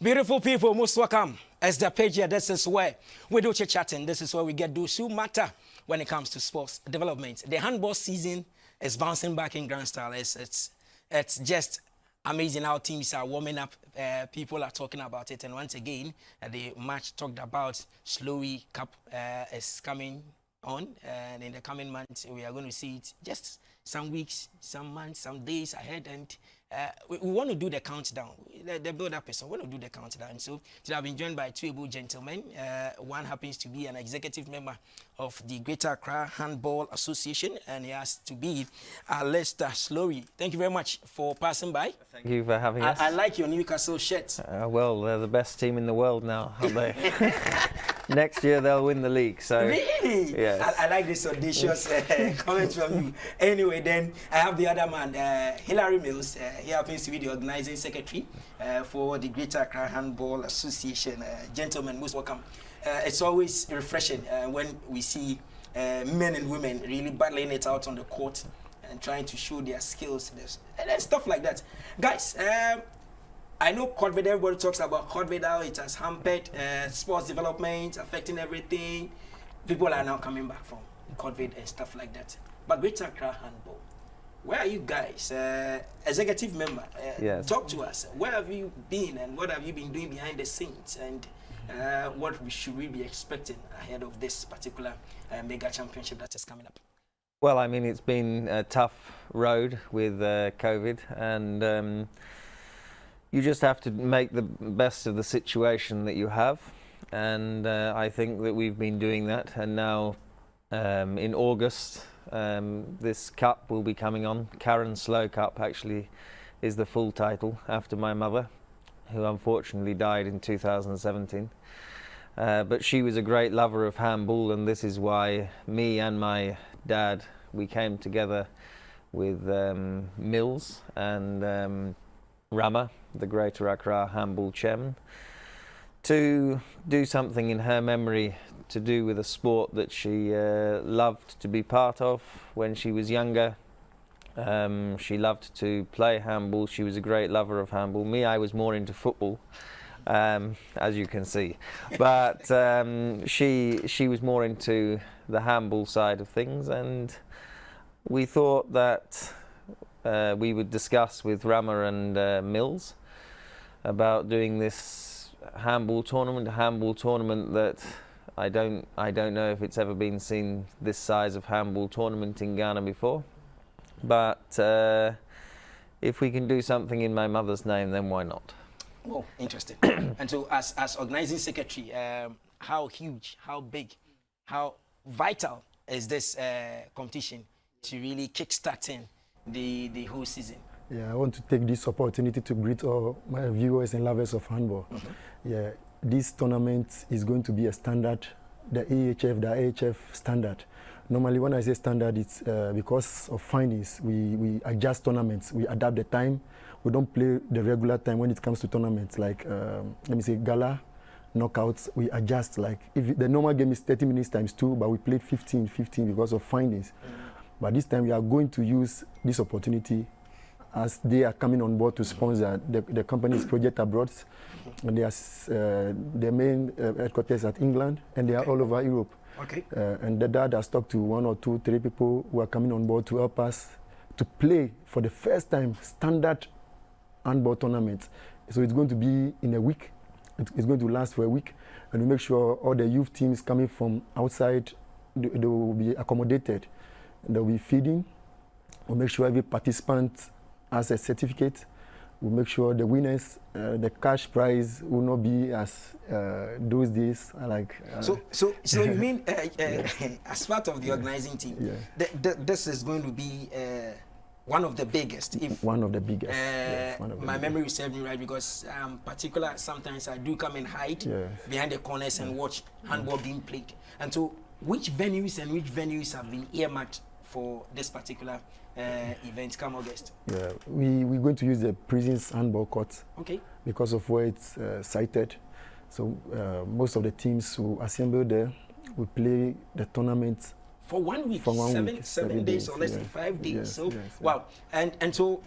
Beautiful people, most welcome. As the page here, this is where we do chit-chatting. This is where we get those who matter when it comes to sports development. The handball season is bouncing back in grand style. It's just amazing how teams are warming up. People are talking about it. And once again, the match talked about Slowe Cup is coming on. And in the coming months, we are going to see it just some weeks, some months, some days ahead. And we want to do the countdown. The build-up person, we want to do the countdown. So today I've been joined by two able gentlemen. One happens to be an executive member of the Greater Accra Handball Association, and he has to be Alistair Slowe. Thank you very much for passing by. Thank you for having us. I like your Newcastle shirt. Well, they're the best team in the world now, aren't they? Next year they'll win the league. So really? Yes. I like this audacious comment from you. Anyway, then I have the other man, Hilary Mills. He happens to be the organizing secretary for the Greater Accra Handball Association. Gentlemen, most welcome. It's always refreshing when we see men and women really battling it out on the court and trying to show their skills and stuff like that. Guys, I know COVID, everybody talks about COVID, how it has hampered sports development, affecting everything. People are now coming back from COVID and stuff like that. But Greater Accra Handball, where are you guys? Executive member, yes. Talk to us. Where have you been and what have you been doing behind the scenes? And what should we be expecting ahead of this particular mega championship that is coming up? Well, I mean, it's been a tough road with COVID, and you just have to make the best of the situation that you have. And I think that we've been doing that. And now in August, this cup will be coming on. Slowe Cup actually is the full title, after my mother, who unfortunately died in 2017. But she was a great lover of handball, and this is why me and my dad, we came together with Mills and Rama, the Greater Accra Handball chairman, to do something in her memory to do with a sport that she loved to be part of when she was younger. She loved to play handball. She was a great lover of handball. Me, I was more into football, as you can see. But she was more into the handball side of things, and we thought that we would discuss with Rama and Mills about doing this handball tournament, a handball tournament that I don't know if it's ever been seen this size of handball tournament in Ghana before. But if we can do something in my mother's name, then why not? Oh, interesting. And so as organizing secretary, how huge, how big, how vital is this competition to really kickstarting the whole season? Yeah, I want to take this opportunity to greet all my viewers and lovers of handball. Mm-hmm. Yeah, this tournament is going to be a standard, the AHF, the IHF standard. Normally, when I say standard, it's because of findings. We adjust tournaments. We adapt the time. We don't play the regular time when it comes to tournaments. Like, let me say, gala, knockouts, we adjust. Like, if the normal game is 30 minutes times 2, but we played 15 because of findings. But this time, we are going to use this opportunity as they are coming on board to sponsor the company's project abroad. And they are their main headquarters at England, and they are all over Europe. Okay. And the dad has talked to 1 or 2, 3 people who are coming on board to help us to play for the first time standard handball tournament. So it's going to be in a week. It's going to last for a week, and we make sure all the youth teams coming from outside, they will be accommodated. There will be feeding. We'll make sure every participant has a certificate. We'll make sure the winners, the cash prize will not be as those days. Like so you mean as part of the organizing team, this is going to be one of the biggest. If one of the biggest. Yes, one of the my biggest. memory serves me right, because particular sometimes I do come and hide behind the corners and watch handball being played. And so, which venues have been earmarked for this particular event come August? Yeah, we're going to use the Prisons Handball Court. Okay. Because of where it's sited. So most of the teams will assemble there. We play the tournament for 1 week, for 1 seven week, 7 days or less than 5 days. Yes, so yes, wow. And so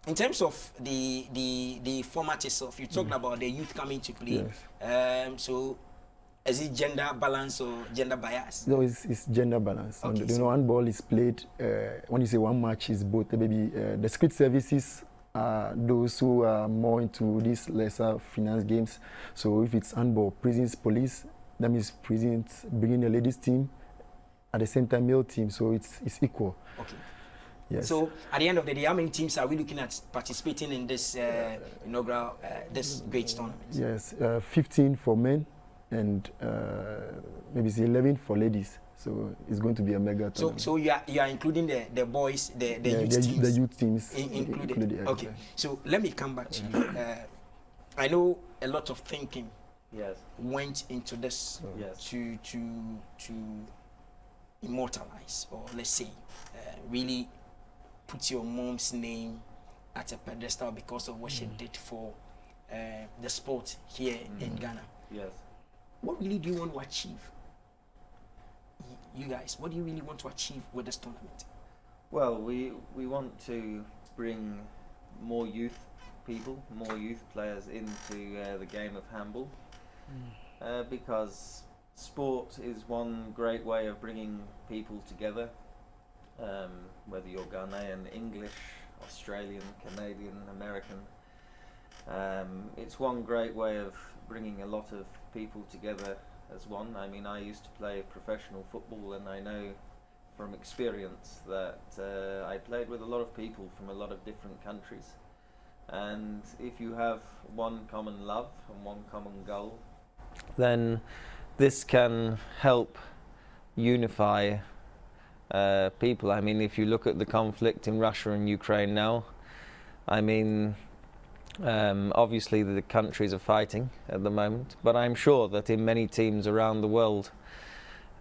In terms of the format itself, you talked about the youth coming to play. Yes. So is it gender balance or gender bias? No, it's gender balance. Okay, You know, handball is played, when you say one match, is both, maybe the secret services are those who are more into these lesser finance games. So if it's handball, prisons, police, that means prisons bringing the ladies team, at the same time male team, so it's equal. Okay. Yes. So at the end of the day, how many teams are we looking at participating in this inaugural, this great tournament? Yes, 15 for men and maybe it's 11 for ladies. So it's going to be a mega tournament. So you are including the boys, the youth teams? The youth teams included. Okay. So let me come back to you. I know a lot of thinking went into this to immortalize, or let's say really put your mom's name at a pedestal because of what she did for the sport here in Ghana. Yes. What really do you want to achieve? You guys, what do you really want to achieve with this tournament? Well, we want to bring more youth people, more youth players into the game of handball, because sport is one great way of bringing people together, whether you're Ghanaian, English, Australian, Canadian, American. It's one great way of bringing a lot of people together as one. I mean, I used to play professional football, and I know from experience that I played with a lot of people from a lot of different countries. And if you have one common love and one common goal, then this can help unify people. I mean, if you look at the conflict in Russia and Ukraine now, I mean, obviously the countries are fighting at the moment, but I'm sure that in many teams around the world,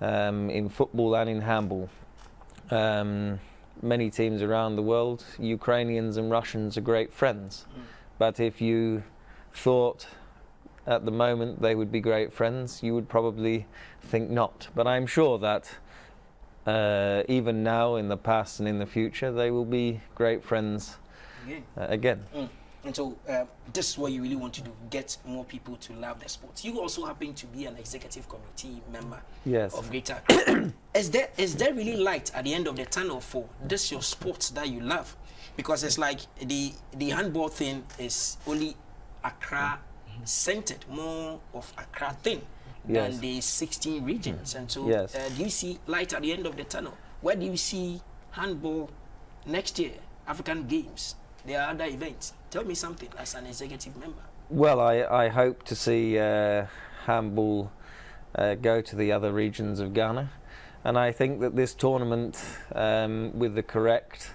in football and in handball, many teams around the world, Ukrainians and Russians are great friends. But if you thought at the moment they would be great friends, you would probably think not. But I'm sure that even now, in the past and in the future, they will be great friends again. And so this is what you really want to do, get more people to love the sport. You also happen to be an executive committee member of Greater Accra. Is there really light at the end of the tunnel for this your sport that you love? Because it's like the handball thing is only Accra centered, more of Accra thing than the 16 regions. And so do you see light at the end of the tunnel? Where do you see handball next year, African Games? There are other events. Tell me something as an executive member. Well, I hope to see handball go to the other regions of Ghana. And I think that this tournament, with the correct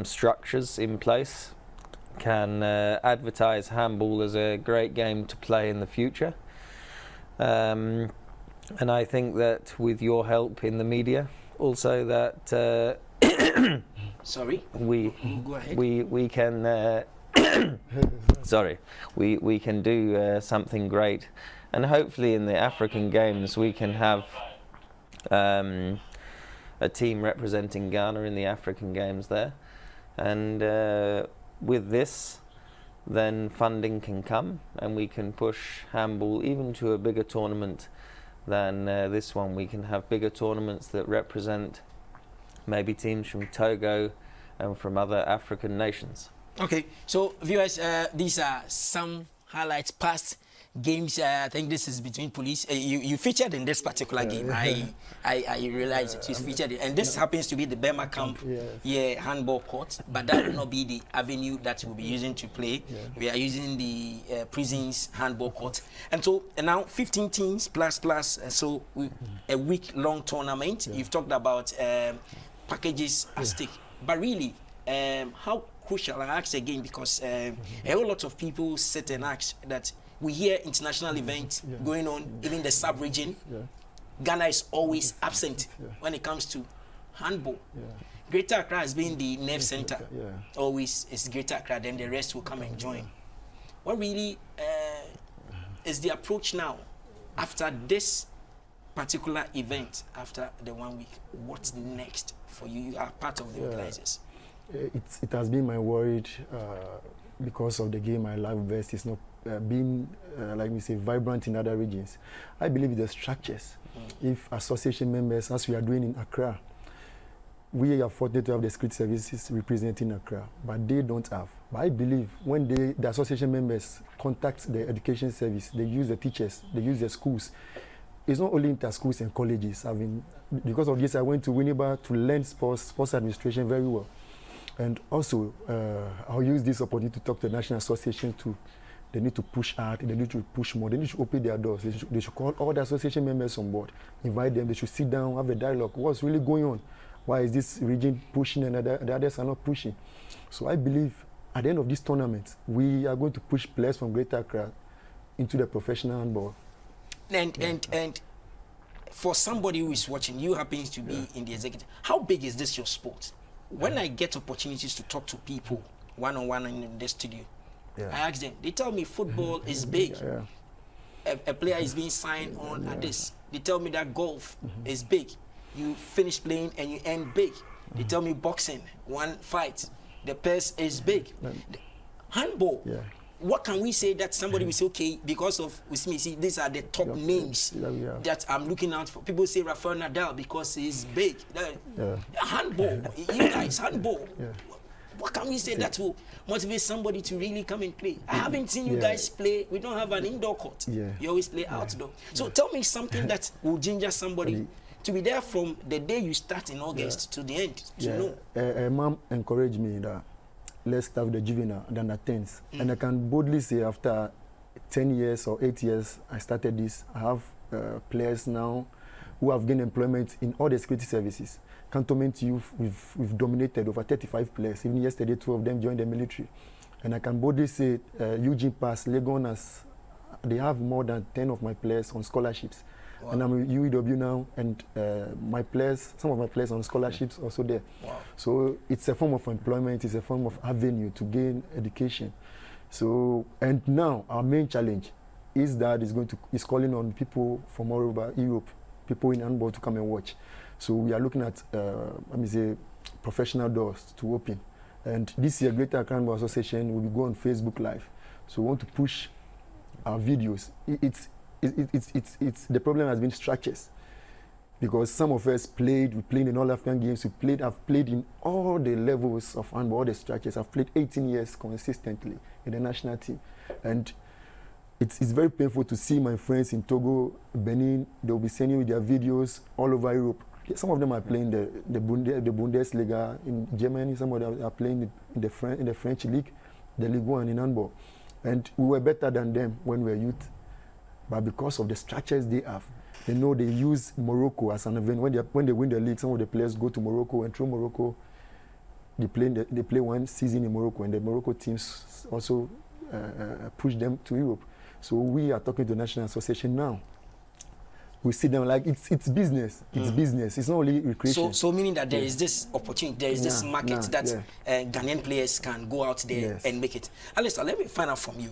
structures in place, can advertise handball as a great game to play in the future. And I think that with your help in the media, also that sorry, we can sorry, we can do something great, and hopefully in the African Games we can have a team representing Ghana in the African Games there, and with this then funding can come and we can push handball even to a bigger tournament than this one. We can have bigger tournaments that represent maybe teams from Togo and from other African nations. Okay, so viewers, these are some highlights, past games. I think this is between police. You featured in this particular game. I realized it. You featured it, and this happens to be the Burma Camp handball court, but that will not be the avenue that we'll be using to play. We are using the prisons handball court, and so now 15 teams plus, so a week-long tournament. You've talked about packages at stake, but really, how crucial? I ask again because a whole lot of people sit and ask that. We hear international events going on, even the sub-region. Ghana is always absent when it comes to handball. Greater Accra has been the nerve center. Always is Greater Accra, then the rest will come and join. What really is the approach now after this particular event, after the 1 week? What's next for you? You are part of the organizers. it has been my worry because of the game I love best is not being, like we say, vibrant in other regions. I believe the structures. If association members, as we are doing in Accra, we are fortunate to have the security services representing Accra, but they don't have. But I believe when the association members contact the education service, they use the teachers, they use the schools. It's not only inter schools and colleges. Because of this, I went to Winneba to learn sports administration very well. And also, I'll use this opportunity to talk to the National Association too. They need to push hard, they need to push more, they need to open their doors. They should call all the association members on board, invite them, they should sit down, have a dialogue. What's really going on? Why is this region pushing and the others are not pushing? So I believe at the end of this tournament, we are going to push players from Greater Accra into the professional handball. And for somebody who is watching, you happens to be in the executive, how big is this your sport? When I get opportunities to talk to people one-on-one in the studio, I ask them, they tell me football is big. A player is being signed on at this. They tell me that golf is big. You finish playing and you end big. They tell me boxing, one fight, the purse is big. Handball, what can we say that somebody will say, okay, because of, with me, see, these are the top names that I'm looking out for. People say Rafael Nadal because he's big. Handball, you guys, handball. What can we say that will motivate somebody to really come and play? I haven't seen you guys play. We don't have an indoor court. You always play outdoor. So tell me something that will ginger somebody to be there from the day you start in August to the end, to know. Mom encouraged me that let's start with the juvenile, then the 10s. And I can boldly say after 10 years or 8 years I started this, I have players now who have gained employment in all the security services. Cantonment Youth, we've dominated over 35 players. Even yesterday, 2 of them joined the military. And I can boldly say Eugene Pass, Legonas, they have more than 10 of my players on scholarships. And I'm with UEW now, and my players, some of my players on scholarships also there. So it's a form of employment, it's a form of avenue to gain education. So, and now our main challenge is that is calling on people from all over Europe, people in handball to come and watch. So we are looking at, let me say, professional doors to open. And this year, Greater Accra Handball Association will go on Facebook Live. So we want to push our videos. The problem has been structures. Because some of us we played in all African games, I've played in all the levels of handball, all the structures. I've played 18 years consistently in the national team. And it's very painful to see my friends in Togo, Benin, they'll be sending me their videos all over Europe. Some of them are playing the Bundesliga in Germany, some of them are playing in the French league, the Ligue 1 in handball. And we were better than them when we were youth. But because of the structures they have, they know they use Morocco as an event. When they win the league, some of the players go to Morocco, and through Morocco, they play one season in Morocco, and the Morocco teams also push them to Europe. So we are talking to the National Association now. We sit down like it's business. It's business. It's not only recreation. So meaning that there is this opportunity, there is this market that Ghanaian players can go out there and make it. Alistair, let me find out from you.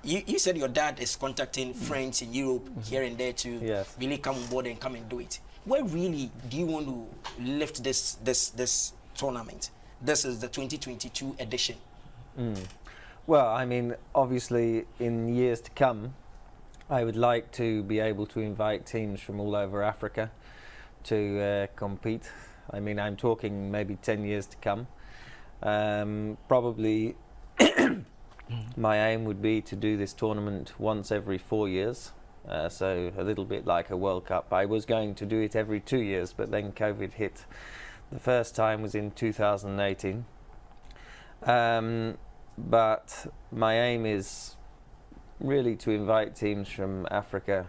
You said your dad is contacting friends in Europe here and there to really come on board and come and do it. Where really do you want to lift this tournament? This is the 2022 edition. Well, I mean, obviously, in years to come, I would like to be able to invite teams from all over Africa to compete. I mean, I'm talking maybe 10 years to come. Probably my aim would be to do this tournament once every 4 years. So a little bit like a World Cup. I was going to do it every 2 years, but then COVID hit. The first time was in 2018. But my aim is really to invite teams from Africa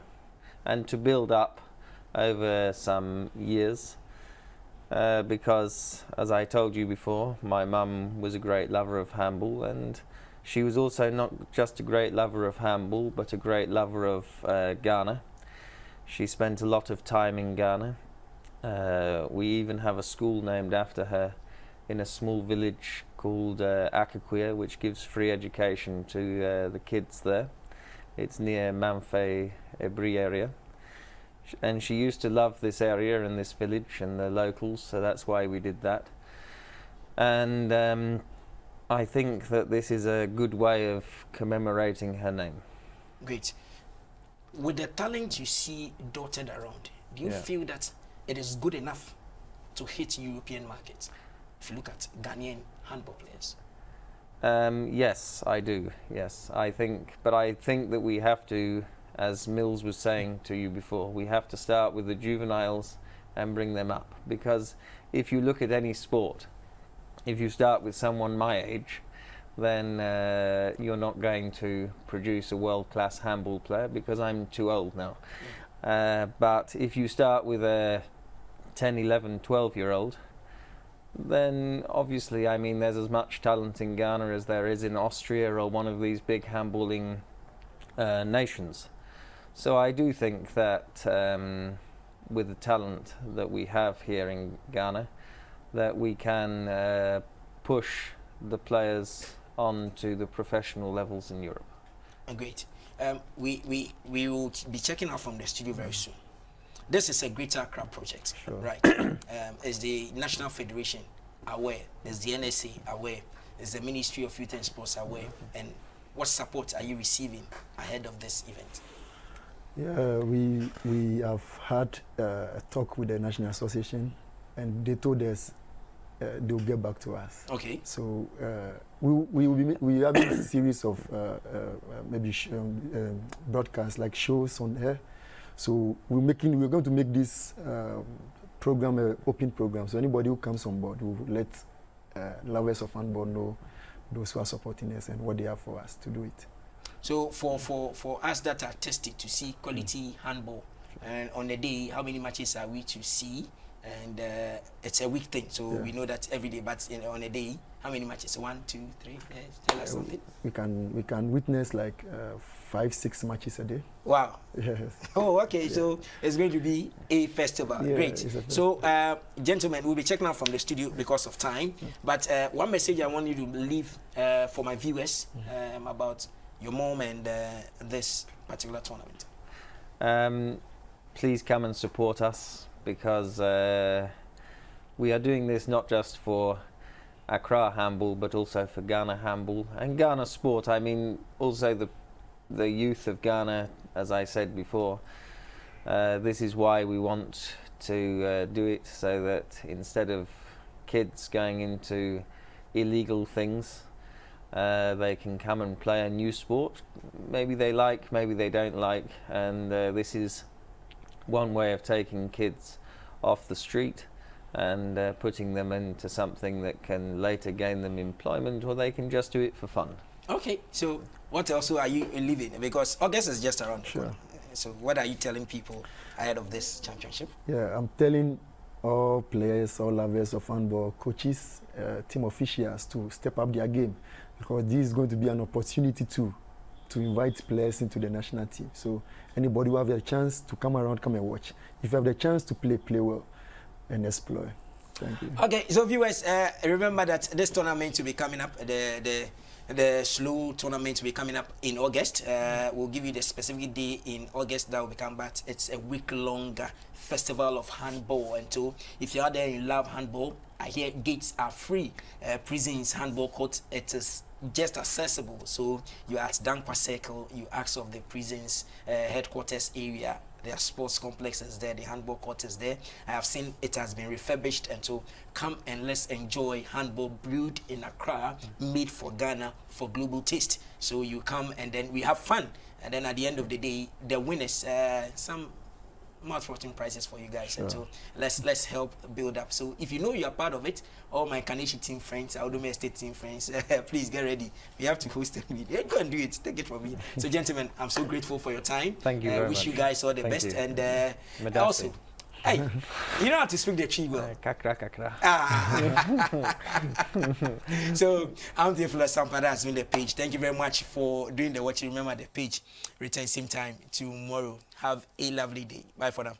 and to build up over some years because, as I told you before, my mum was a great lover of handball, and she was also not just a great lover of handball but a great lover of Ghana. She spent a lot of time in Ghana. We even have a school named after her in a small village called Akakwia, which gives free education to the kids there. It's near Manfei Ebri area. And she used to love this area and this village and the locals, so that's why we did that. And I think that this is a good way of commemorating her name. Great. With the talent you see dotted around, do you feel that it is good enough to hit European markets? If you look at Ghanaian handball players. Yes, I do. Yes, I think that we have to, as Mills was saying to you before, we have to start with the juveniles and bring them up. Because if you look at any sport, if you start with someone my age, then you're not going to produce a world-class handball player, because I'm too old now. But if you start with a 10, 11, 12-year-old, then obviously, I mean, there's as much talent in Ghana as there is in Austria or one of these big handballing nations. So I do think that with the talent that we have here in Ghana, that we can push the players on to the professional levels in Europe. Great. We will be checking out from the studio very soon. This is a Greater Accra project, right? Is the National Federation aware? Is the NSA aware? Is the Ministry of Youth and Sports aware? And what support are you receiving ahead of this event? Yeah, we have had a talk with the National Association, and they told us they'll get back to us. Okay. So we have a series of maybe broadcasts, like shows on air. So we're going to make this program an open program. So anybody who comes on board will let lovers of handball know those who are supporting us and what they have for us to do it. So for us that are tested to see quality handball, and on a day, how many matches are we to see? And it's a week thing, so we know that every day. But on a day, how many matches? 1, 2, 3. Tell us something. We can witness like 5, 6 matches a day. Wow. Yes. Oh, okay. Yeah. So it's going to be a festival. Yeah, great. So, gentlemen, we'll be checking out from the studio because of time. But one message I want you to leave for my viewers about your mom and this particular tournament. Please come and support us, because we are doing this not just for Accra Handball, but also for Ghana Handball and Ghana Sport. I mean, also the youth of Ghana, as I said before. This is why we want to do it, so that instead of kids going into illegal things, they can come and play a new sport. Maybe they like, maybe they don't like, and this is one way of taking kids off the street and putting them into something that can later gain them employment, or they can just do it for fun. Okay, so what else are you leaving? Because August is just around the corner. So what are you telling people ahead of this championship? Yeah, I'm telling all players, all lovers of handball, coaches, team officials to step up their game, because this is going to be an opportunity to invite players into the national team. So anybody who have a chance to come around, come and watch. If you have the chance to play well and explore. Thank you. Okay, so viewers, remember that this tournament will be coming up, the Slowe tournament will be coming up in August. We'll give you the specific day in August that will become, but it's a week-long festival of handball. And so if you're out there and you love handball, I hear gates are free. Prisons Handball Court, it is just accessible. So you're at Dankwa Circle, you ask of the prisons headquarters area. Their sports complex is there, the handball court is there. I have seen it has been refurbished, and so come and let's enjoy handball brewed in Accra, made for Ghana, for global taste. So you come and then we have fun, and then at the end of the day, the winners, some mouth-watering prizes for you guys. Sure. And so let's help build up. So if you know you are part of it, all my Kaneshi team friends, Audome Estate team friends, please get ready. We have to host a meeting. Go and do it. Take it from me. So gentlemen, I'm so grateful for your time. Thank you very much. Wish you guys all the best. You. And also, hey, you know how to speak the tree well. Kakra, kakra. So I'm the Flora Sampa. That's been the page. Thank you very much for doing the watching. Remember the page. Return same time tomorrow. Have a lovely day. Bye for now.